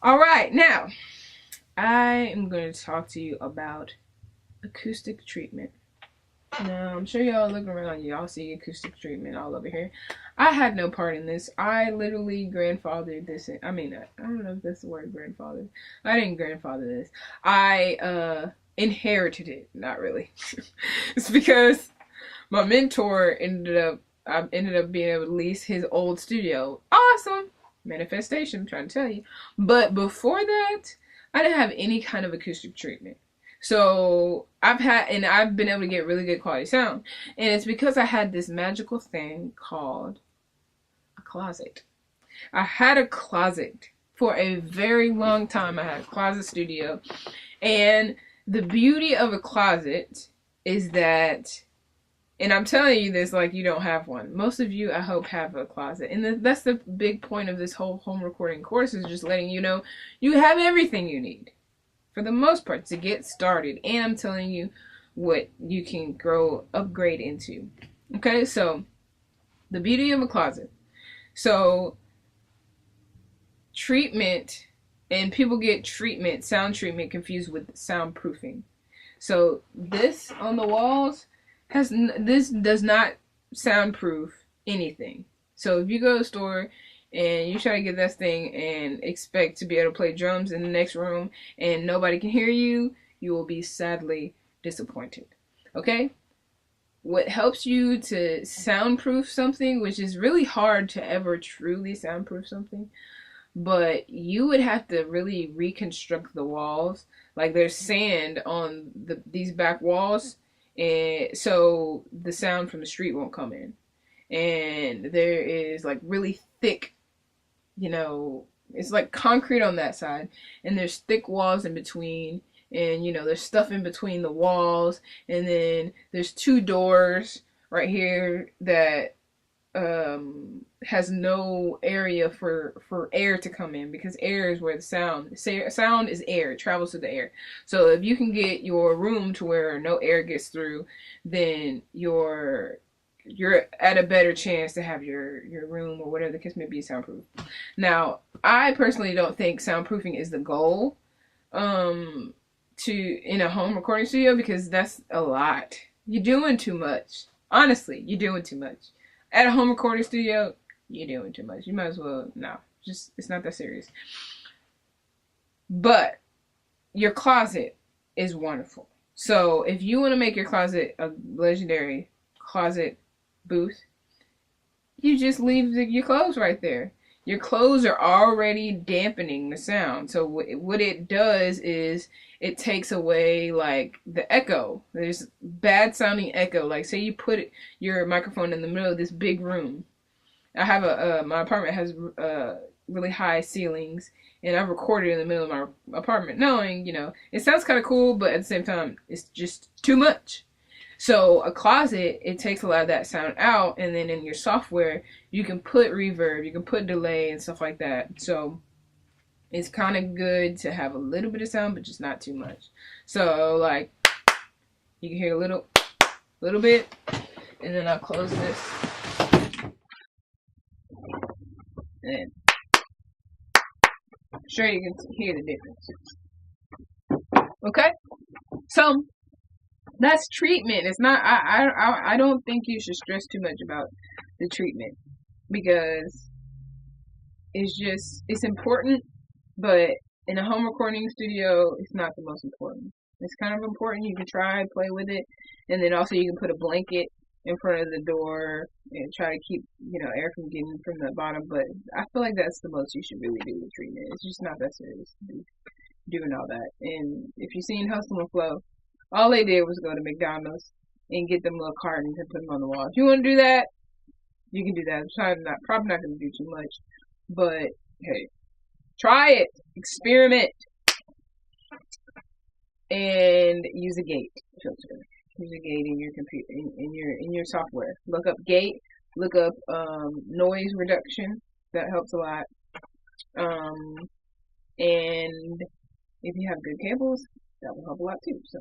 All right, now I am going to talk to you about acoustic treatment. Now, I'm sure y'all look around, y'all see acoustic treatment all over here. I had no part in this. I literally grandfathered this. I mean, I don't know if that's the word, grandfather. I didn't grandfather this. I inherited it. Not really. It's because my mentor I ended up being able to lease his old studio. Awesome manifestation, I'm trying to tell you. But before that, I didn't have any kind of acoustic treatment. So I've been able to get really good quality sound. And it's because I had this magical thing called a closet. I had a closet for a very long time. I had a closet studio. And the beauty of a closet is that, and I'm telling you this like you don't have one. Most of you, I hope, have a closet. And that's the big point of this whole home recording course, is just letting you know you have everything you need, for the most part, to get started. And I'm telling you what you can upgrade into. Okay, so the beauty of a closet. So treatment, and people get sound treatment, confused with soundproofing. So this on the walls this does not soundproof anything. So if you go to a store and you try to get this thing and expect to be able to play drums in the next room and nobody can hear you, you will be sadly disappointed. Okay? What helps you to soundproof something, which is really hard to ever truly soundproof something, but you would have to really reconstruct the walls. Like, there's sand on these back walls, and so the sound from the street won't come in. And there is like really thick, it's like concrete on that side, and there's thick walls in between, and there's stuff in between the walls, and then there's two doors right here that has no area for air to come in, because air is where the sound is air. It travels through the air. So if you can get your room to where no air gets through, then you're at a better chance to have your room, or whatever the case may be, soundproof. Now, I personally don't think soundproofing is the goal in a home recording studio, because that's a lot. You're doing too much. Honestly, you're doing too much. At a home recording studio, you're doing too much. You might as well, no, it's not that serious. But your closet is wonderful. So if you want to make your closet a legendary closet booth, you just leave your clothes right there. Your clothes are already dampening the sound. So what it does is it takes away like the echo. There's bad sounding echo. Like, say you put your microphone in the middle of this big room. I have my apartment has really high ceilings, and I've recorded in the middle of my apartment, knowing, it sounds kind of cool, but at the same time, it's just too much. So a closet, it takes a lot of that sound out, and then in your software, you can put reverb, you can put delay and stuff like that. So it's kind of good to have a little bit of sound, but just not too much. So like, you can hear a little bit, and then I'll close this. And I'm sure you can hear the difference. Okay? So that's treatment. It's not. I don't think you should stress too much about the treatment, because it's important, but in a home recording studio, it's not the most important. It's kind of important. You can try play with it, and then also you can put a blanket in front of the door and try to keep air from getting from the bottom. But I feel like that's the most you should really do with treatment. It's just not that serious to be doing all that. And if you've seen Hustle and Flow, all they did was go to McDonald's and get them little cartons and put them on the wall. If you want to do that, you can do that. I'm probably not going to do too much, but hey, try it, experiment, and use a gate filter. Use a gate in your computer, in your software. Look up gate. Look up noise reduction. That helps a lot. And if you have good cables, that will help a lot too. So